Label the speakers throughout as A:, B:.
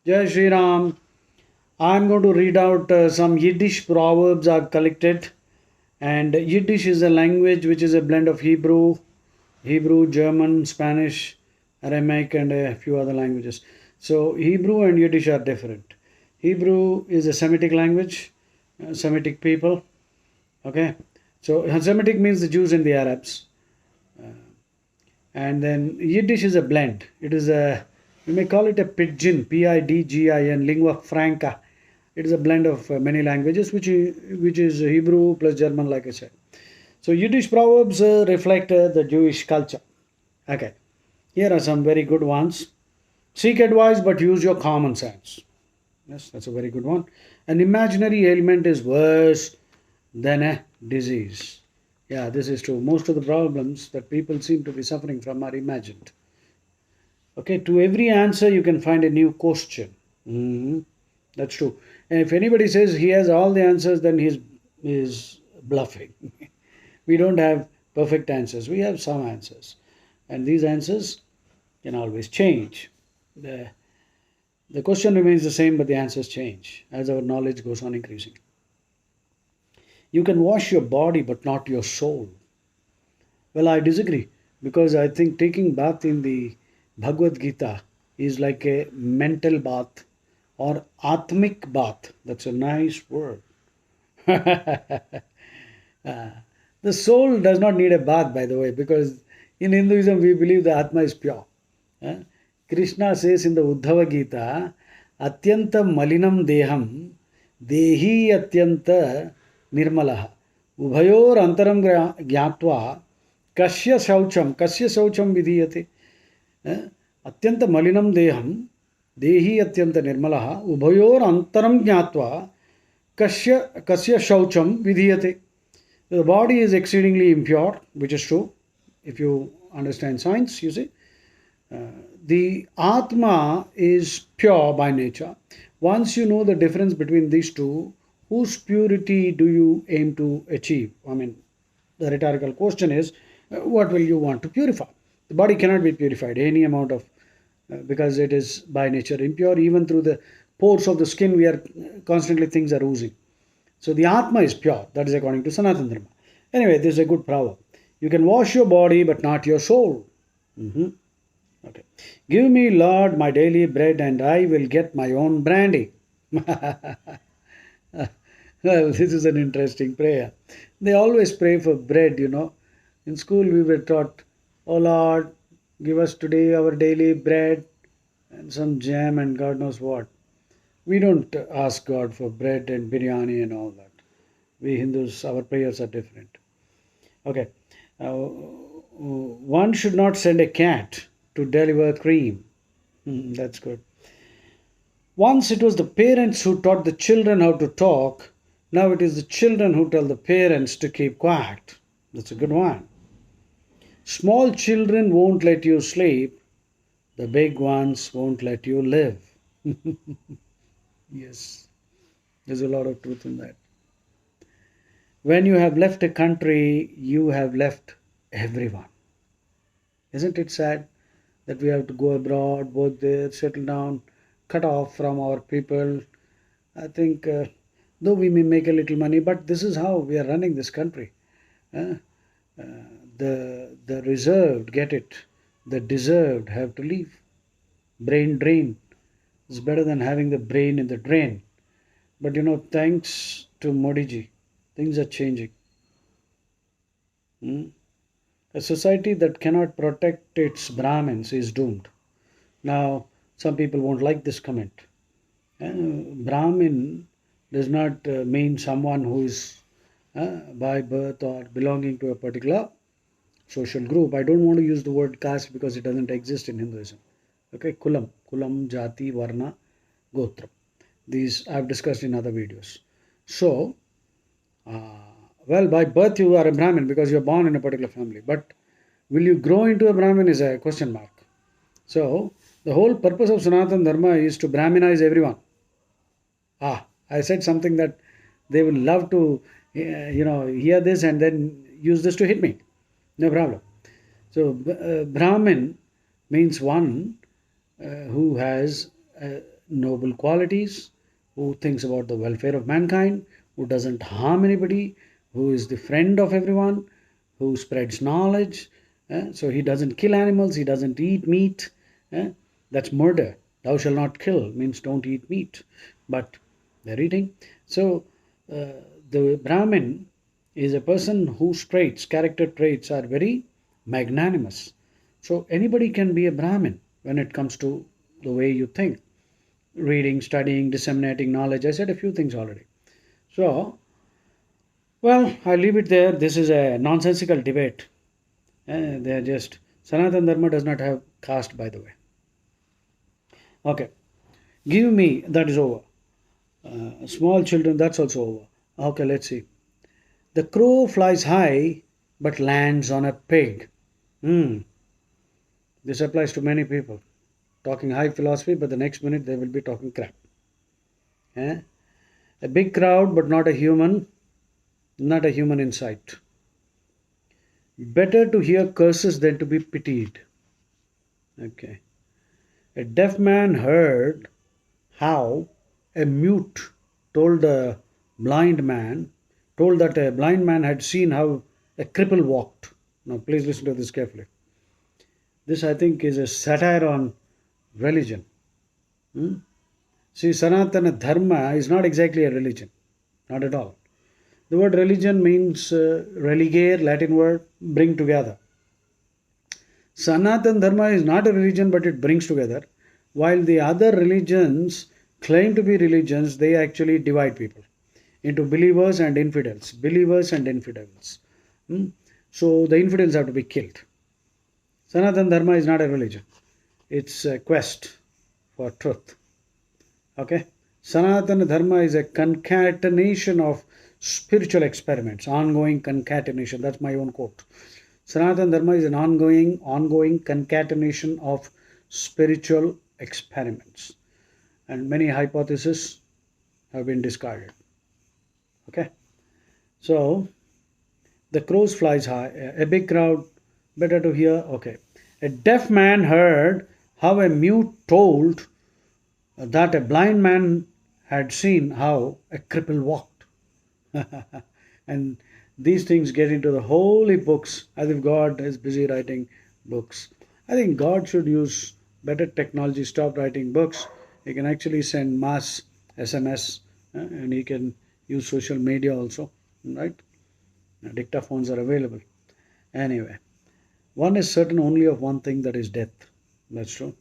A: Jai Shri Ram. I'm going to read out some Yiddish proverbs I've collected. And Yiddish is a language which is a blend of Hebrew, German, Spanish, Aramaic, and a few other languages. So Hebrew and Yiddish are different. Hebrew is a Semitic language, Semitic people. Okay, so Semitic means the Jews and the Arabs. And then Yiddish is a blend. It is a, you may call it a pidgin, Pidgin, lingua franca. It is a blend of many languages, which is Hebrew plus German, like I said. So Yiddish proverbs reflect the Jewish culture. Okay, here are some very good ones. Seek advice, but use your common sense. Yes, that's a very good one. An imaginary ailment is worse than a disease. Yeah, this is true. Most of the problems that people seem to be suffering from are imagined. Okay, to every answer you can find a new question. That's true. And if anybody says he has all the answers, then he's bluffing. We don't have perfect answers. We have some answers. And these answers can always change. The question remains the same, but the answers change as our knowledge goes on increasing. You can wash your body, but not your soul. Well, I disagree, because I think taking bath in the Bhagavad Gita is like a mental bath or atmic bath. That's a nice word. The soul does not need a bath, by the way, because in Hinduism we believe the Atma is pure. Krishna says in the Uddhava Gita, Atyanta malinam deham, dehi atyanta nirmalaha. Ubhayor antaram gyatva, kasya shaucham vidhiyate. Atyanta malinam deham, dehi atyanta nirmalaha, ubhayor antaram gyatva, kasya shaucham vidhiyate. The body is exceedingly impure, which is true. If you understand science, you see. The Atma is pure by nature. Once you know the difference between these two, whose purity do you aim to achieve? I mean, the rhetorical question is, what will you want to purify? The body cannot be purified any amount of, because it is by nature impure. Even through the pores of the skin, we are constantly, things are oozing. So the Atma is pure. That is according to Sanatana Dharma. Anyway, this is a good proverb. You can wash your body, but not your soul. Okay. Give me, Lord, my daily bread, and I will get my own brandy. Well, this is an interesting prayer. They always pray for bread, you know. In school, we were taught, oh Lord, give us today our daily bread and some jam and God knows what. We don't ask God for bread and biryani and all that. We Hindus, our prayers are different. Okay. One should not send a cat to deliver cream. That's good. Once it was the parents who taught the children how to talk. Now it is the children who tell the parents to keep quiet. That's a good one. Small children won't let you sleep. The big ones won't let you live. Yes, there's a lot of truth in that. When you have left a country, you have left everyone. Isn't it sad that we have to go abroad, work there, settle down, cut off from our people? I think, though we may make a little money, but this is how we are running this country. The reserved get it. The deserved have to leave. Brain drain. It's better than having the brain in the drain. But you know, thanks to Modi ji, things are changing. A society that cannot protect its Brahmins is doomed. Now, some people won't like this comment. Brahmin does not mean someone who is by birth or belonging to a particular social group. I don't want to use the word caste because it doesn't exist in Hinduism. Okay, kulam, jati, varna, gotra. These I've discussed in other videos. So, well, by birth you are a Brahmin because you are born in a particular family. But will you grow into a Brahmin is a question mark. So, the whole purpose of Sanatana Dharma is to Brahminize everyone. I said something that they will love to, hear this and then use this to hit me. No problem. So, Brahmin means one who has noble qualities, who thinks about the welfare of mankind, who doesn't harm anybody, who is the friend of everyone, who spreads knowledge. So he doesn't kill animals, he doesn't eat meat. That's murder. Thou shalt not kill means don't eat meat, but they're eating. So the Brahmin is a person whose traits, character traits, are very magnanimous. So anybody can be a Brahmin when it comes to the way you think. Reading, studying, disseminating knowledge. I said a few things already. So, well, I leave it there. This is a nonsensical debate. They're just. Sanatana Dharma does not have caste, by the way. Okay. Give me, that is over. Small children, that's also over. Okay, let's see. The crow flies high but lands on a pig. This applies to many people. Talking high philosophy, but the next minute they will be talking crap. A big crowd but not a human in sight. Better to hear curses than to be pitied. Okay. A deaf man heard how a mute told a blind man, told that a blind man had seen how a cripple walked. Now, please listen to this carefully. This, I think, is a satire on religion. See, Sanatana Dharma is not exactly a religion, not at all. The word religion means religare, Latin word, bring together. Sanatana Dharma is not a religion, but it brings together. While the other religions claim to be religions, they actually divide people into believers and infidels. Believers and infidels. So the infidels have to be killed. Sanatana Dharma is not a religion. It's a quest for truth. Okay? Sanatana Dharma is a concatenation of spiritual experiments. Ongoing concatenation. That's my own quote. Sanatana Dharma is an ongoing concatenation of spiritual experiments. And many hypotheses have been discarded. Okay? So, the crows flies high. A big crowd, better to hear. Okay. A deaf man heard how a mute told that a blind man had seen how a cripple walked. And these things get into the holy books as if God is busy writing books. I think God should use better technology, stop writing books. He can actually send mass SMS and he can use social media also, right? Dictaphones are available. Anyway, one is certain only of one thing, that is death. That's true.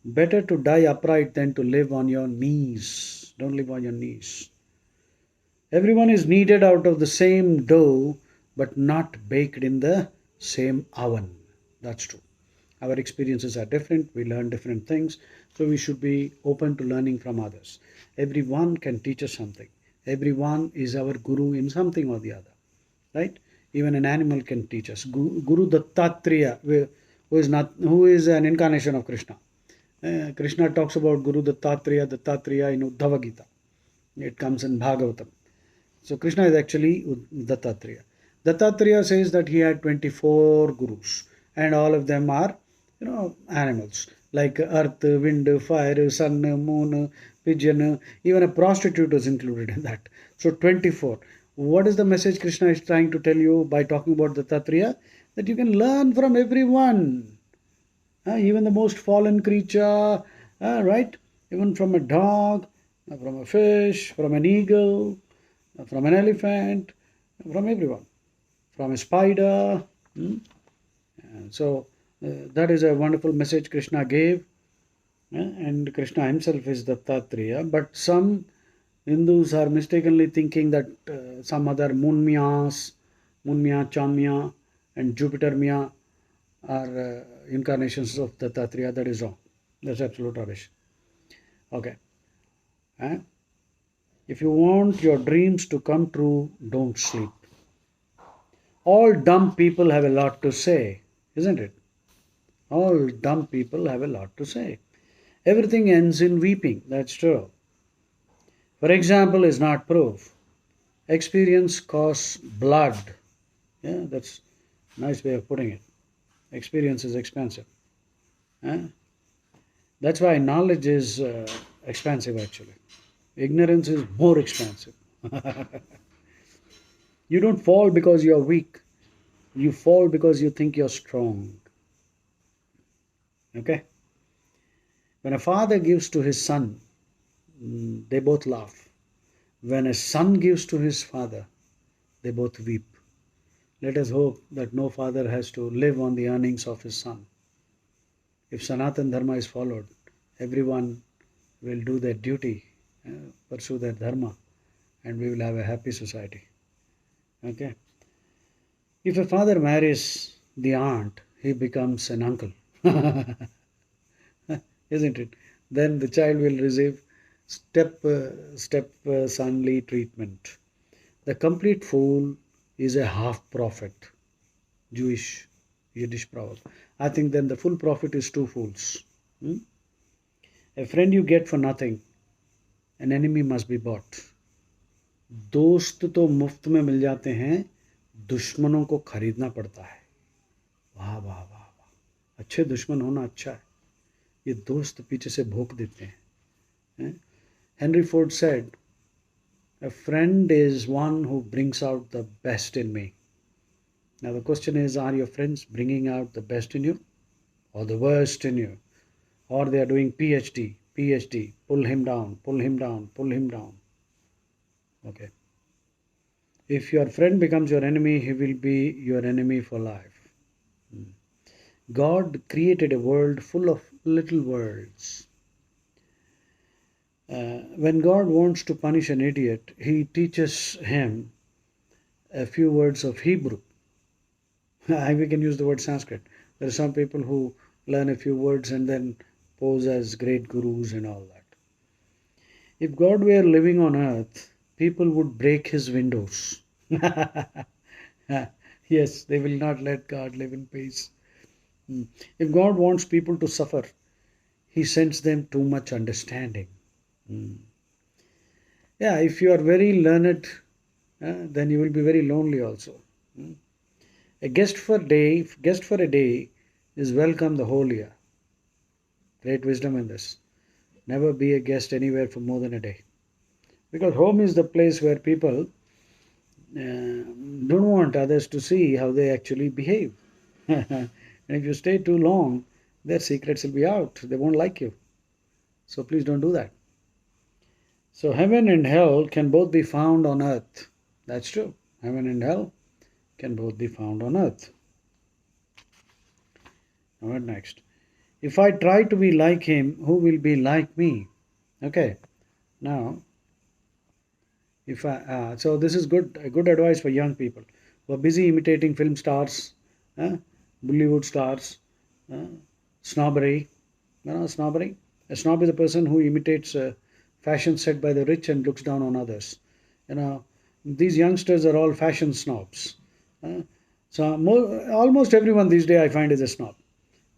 A: Better to die upright than to live on your knees. Don't live on your knees. Everyone is kneaded out of the same dough, but not baked in the same oven. That's true. Our experiences are different. We learn different things. So we should be open to learning from others. Everyone can teach us something. Everyone is our guru in something or the other. Right? Even an animal can teach us. Guru Dattatreya, who is an incarnation of Krishna. Krishna talks about Guru Dattatreya in Uddhava Gita. It comes in Bhagavatam. So Krishna is actually Dattatreya. Dattatreya says that he had 24 gurus, and all of them are, animals like earth, wind, fire, sun, moon, pigeon. Even a prostitute was included in that. So 24. What is the message Krishna is trying to tell you by talking about Dattatreya? That you can learn from everyone. Even the most fallen creature, right? Even from a dog, from a fish, from an eagle, from an elephant, from everyone, from a spider. So that is a wonderful message Krishna gave. And Krishna himself is Dattatreya. But some Hindus are mistakenly thinking that some other Munmya, Chamya, and Jupiter Mya are incarnations of Dattatreya. That is wrong. That's absolute rubbish. Okay. If you want your dreams to come true, don't sleep. All dumb people have a lot to say, isn't it? All dumb people have a lot to say. Everything ends in weeping. That's true. For example, is not proof. Experience costs blood. Yeah, that's a nice way of putting it. Experience is expensive. That's why knowledge is expensive actually. Ignorance is more expensive. You don't fall because you are weak. You fall because you think you're strong. Okay? When a father gives to his son, they both laugh. When a son gives to his father, they both weep. Let us hope that no father has to live on the earnings of his son. If Sanatan Dharma is followed, everyone will do their duty, pursue their dharma, and we will have a happy society. Okay? If a father marries the aunt, he becomes an uncle. Isn't it? Then the child will receive step sonly treatment. The complete fool is a half prophet. Jewish, Yiddish proverb. I think then the full prophet is two fools. Hmm? A friend you get for nothing, an enemy must be bought. दोस्त तो मुफ्त में मिल जाते हैं, दुश्मनों को खरीदना पड़ता है. वाह वाह वाह वाह. अच्छे दुश्मन होना अच्छा है. ये दोस्त पीछे से भोंक देते हैं. Henry Ford said, a friend is one who brings out the best in me. Now the question is, are your friends bringing out the best in you or the worst in you? Or they are doing PhD, pull him down, pull him down, pull him down. Okay. If your friend becomes your enemy, he will be your enemy for life. God created a world full of little worlds. When God wants to punish an idiot, he teaches him a few words of Hebrew. We can use the word Sanskrit. There are some people who learn a few words and then pose as great gurus and all that. If God were living on earth, people would break his windows. Yes, they will not let God live in peace. If God wants people to suffer, he sends them too much understanding. Yeah, if you are very learned, then you will be very lonely also. A guest for a day is welcome the whole year. Great wisdom in this. Never be a guest anywhere for more than a day. Because home is the place where people don't want others to see how they actually behave. And if you stay too long, their secrets will be out. They won't like you. So please don't do that. So heaven and hell can both be found on earth. That's true. Heaven and hell can both be found on earth. Now what next? If I try to be like him, who will be like me? Okay. Now, so this is good advice for young people who are busy imitating film stars, Bollywood stars, snobbery. You know, snobbery. A snob is a person who imitates fashion set by the rich and looks down on others. You know, these youngsters are all fashion snobs. Almost everyone these days I find is a snob.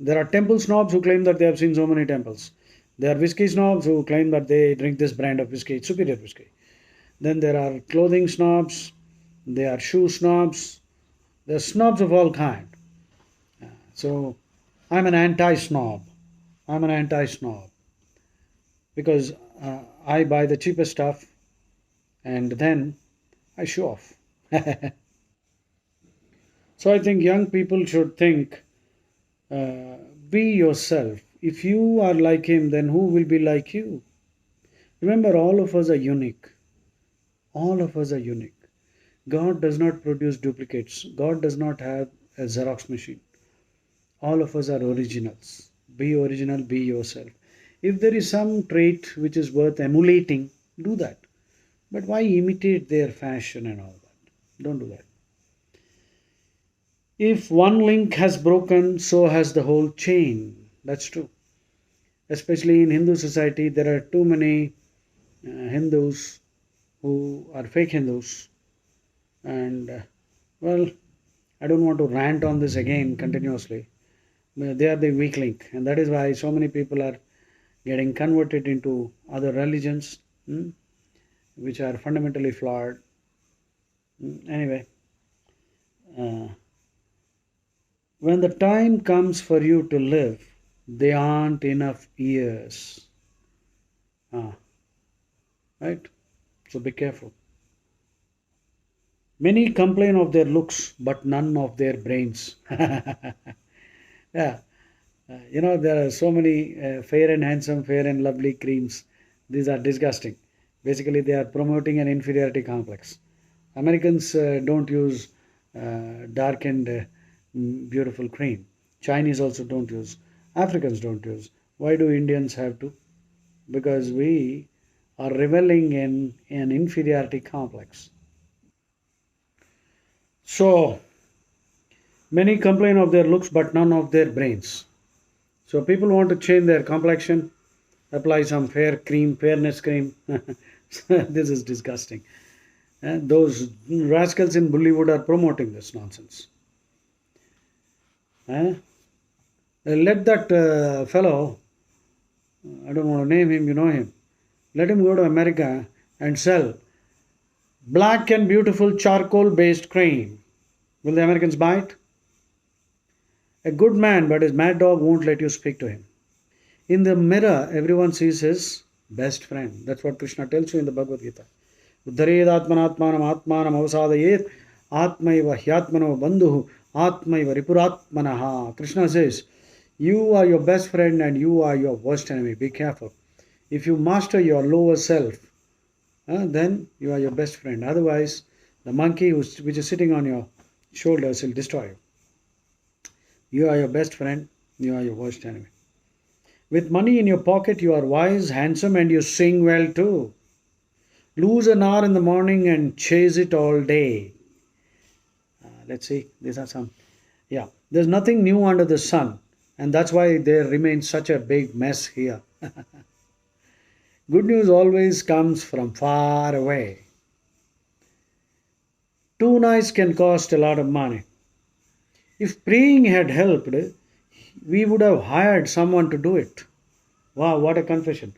A: There are temple snobs who claim that they have seen so many temples. There are whiskey snobs who claim that they drink this brand of whiskey, it's superior whiskey. Then there are clothing snobs, there are shoe snobs, there are snobs of all kind. So I'm an anti-snob. I'm an anti-snob because I buy the cheapest stuff and then I show off. So I think young people should think, be yourself. If you are like him, then who will be like you? Remember, all of us are unique. All of us are unique. God does not produce duplicates. God does not have a Xerox machine. All of us are originals. Be original, be yourself. If there is some trait which is worth emulating, do that. But why imitate their fashion and all that? Don't do that. If one link has broken, so has the whole chain. That's true. Especially in Hindu society, there are too many Hindus who are fake Hindus. And well, I don't want to rant on this again continuously. They are the weak link, and that is why so many people are getting converted into other religions, which are fundamentally flawed. Anyway, when the time comes for you to live, there aren't enough years. Ah, right? So be careful. Many complain of their looks, but none of their brains. Yeah. There are so many fair and handsome, fair and lovely creams. These are disgusting. Basically, they are promoting an inferiority complex. Americans don't use dark and beautiful cream. Chinese also don't use. Africans don't use. Why do Indians have to? Because we are reveling in an inferiority complex. So, many complain of their looks, but none of their brains. So, people want to change their complexion, apply some fairness cream. This is disgusting. And those rascals in Bollywood are promoting this nonsense. Eh? Let that fellow, I don't want to name him, you know him, let him go to America and sell black and beautiful charcoal based cream. Will the Americans buy it? A good man, but his mad dog won't let you speak to him. In the mirror, everyone sees his best friend. That's what Krishna tells you in the Bhagavad Gita. Uddharedatmanatmanam atmanam avasadayet atmaiva hyatmano bandhu atmaiva ripuratmanaha. Krishna says, you are your best friend and you are your worst enemy. Be careful. If you master your lower self, then you are your best friend. Otherwise, the monkey which is sitting on your shoulders will destroy you. You are your best friend, you are your worst enemy. With money in your pocket, you are wise, handsome, and you sing well too. Lose an hour in the morning and chase it all day. Let's see, these are some. Yeah, there's nothing new under the sun, and that's why there remains such a big mess here. Good news always comes from far away. Too nice can cost a lot of money. If praying had helped, we would have hired someone to do it. Wow, what a confession.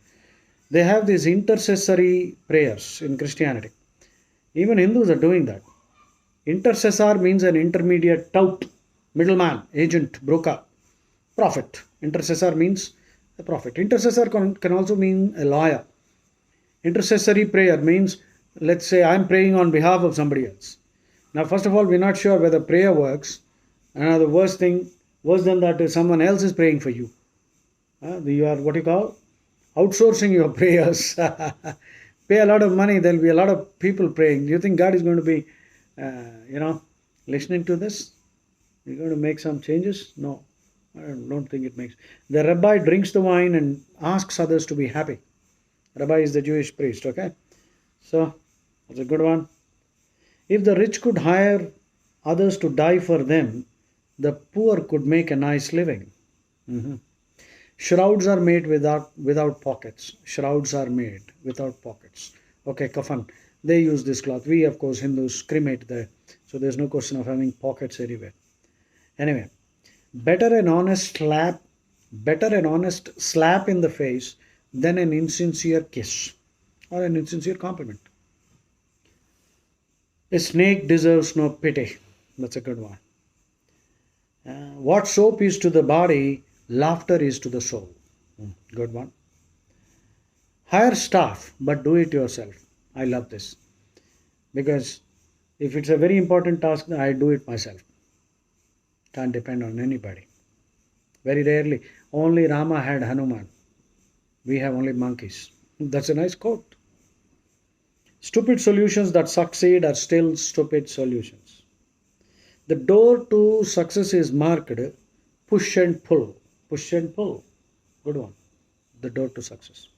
A: They have these intercessory prayers in Christianity. Even Hindus are doing that. Intercessor means an intermediate tout, middleman, agent, broker, prophet. Intercessor means a prophet. Intercessor can also mean a lawyer. Intercessory prayer means, let's say, I'm praying on behalf of somebody else. Now, first of all, we're not sure whether prayer works. And the worse than that is someone else is praying for you. You are what you call outsourcing your prayers. Pay a lot of money, there will be a lot of people praying. Do you think God is going to be, listening to this? He's going to make some changes? No, I don't think it makes. The rabbi drinks the wine and asks others to be happy. Rabbi is the Jewish priest, okay? So, that's a good one. If the rich could hire others to die for them, the poor could make a nice living. Shrouds are made without pockets. Shrouds are made without pockets. Okay, kafan. They use this cloth. We, of course, Hindus cremate there. So there's no question of having pockets anywhere. Anyway, better an honest slap in the face than an insincere kiss or an insincere compliment. A snake deserves no pity. That's a good one. What soap is to the body, laughter is to the soul. Good one. Hire staff, but do it yourself. I love this. Because if it's a very important task, I do it myself. Can't depend on anybody. Very rarely. Only Rama had Hanuman. We have only monkeys. That's a nice quote. Stupid solutions that succeed are still stupid solutions. The door to success is marked push and pull. Push and pull. Good one. The door to success.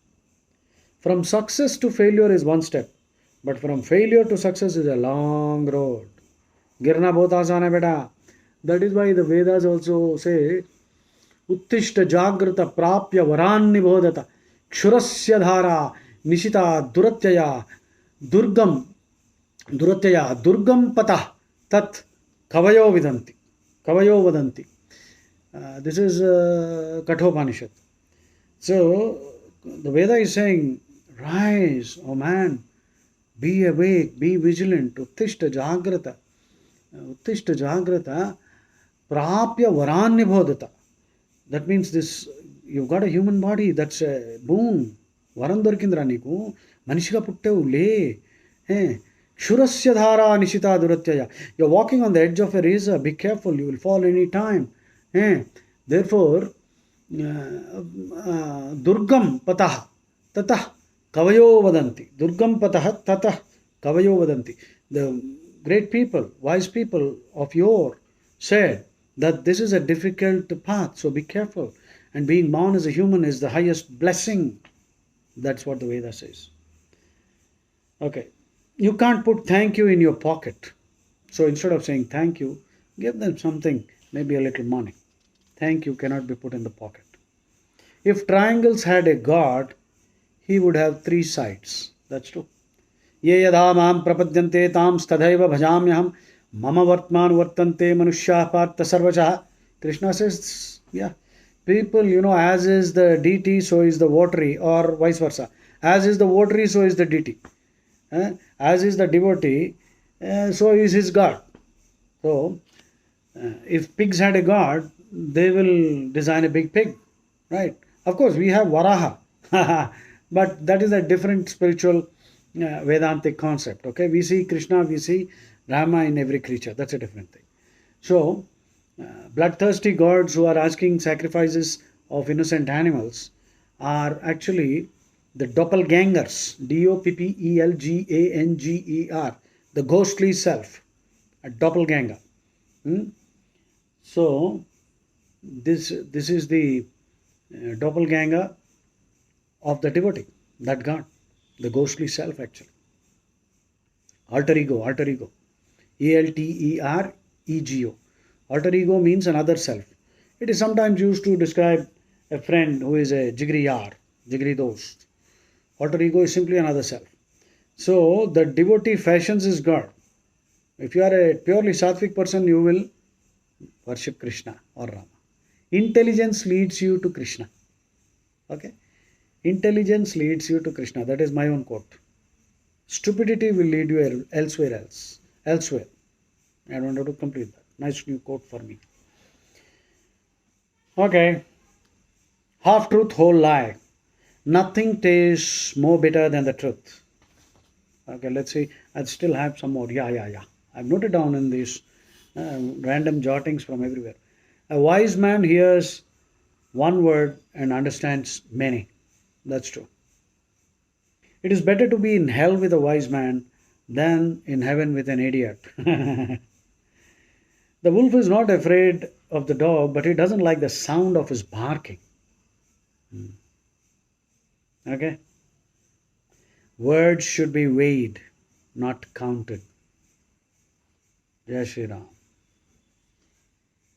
A: From success to failure is one step. But from failure to success is a long road. Girna bahut aasan hai beta. That is why the Vedas also say, Uttishta jagrata prapya varan nibodhata kshurasya dhara nishita duratyaya durgam patah tat kavayo vadanti. This is Kathopanishad. So the Veda is saying, rise, oh man, be awake, be vigilant, uttishta jagrata, prapya varan nibodhata. That means this, you've got a human body, that's a boon. వరం దొరికిందిరా నీకు, మనిషిగా పుట్టావు, లే. క్షురస్య ధారా నిశితా దురత్యయ. You are walking on the edge of a razor, be careful, you will fall any time. Therefore దుర్గం పతః తతః కవయో వదంతి. దుర్గం పతః తతః కవయో వదంతి. The great people, wise people of yore said that this is a difficult path, so be careful. And being born as a human is the highest blessing. That's what the Veda says. Okay. You can't put thank you in your pocket. So instead of saying thank you, give them something, maybe a little money. Thank you cannot be put in the pocket. If triangles had a god, he would have 3 sides. That's true. ये यदा मां प्रपद्यन्ते तां तथैव भजाम्यहं मम वर्तमान वर्तन्ते मनुष्याः पार्थ सर्वशः. Krishna says, yeah, people, as is the deity, so is the votary, or vice versa. As is the votary, so is the deity. As is the devotee, so is his god. So, if pigs had a god, they will design a big pig, right? Of course, we have Varaha, but that is a different spiritual Vedantic concept. Okay, we see Krishna, we see Rama in every creature. That's a different thing. So, bloodthirsty gods who are asking sacrifices of innocent animals are actually the doppelgangers. Doppelganger, the ghostly self, a doppelganger. So, this is the doppelganger of the devotee, that god. The ghostly self, actually. Alter ego. Alterego. Alter ego means another self. It is sometimes used to describe a friend who is a jigri yar, jigri dost. Alter ego is simply another self. So, the devotee fashions his god. If you are a purely sattvic person, you will worship Krishna or Rama. Intelligence leads you to Krishna. Okay? Intelligence leads you to Krishna. That is my own quote. Stupidity will lead you elsewhere. I don't have to complete that. Nice new quote for me. Okay. Half truth, whole lie. Nothing tastes more bitter than the truth. Okay, let's see. I still have some more. Yeah. I've noted down in these random jottings from everywhere. A wise man hears one word and understands many. That's true. It is better to be in hell with a wise man than in heaven with an idiot. The wolf is not afraid of the dog, but he doesn't like the sound of his barking. Okay? Words should be weighed, not counted. Jai Shri Ram.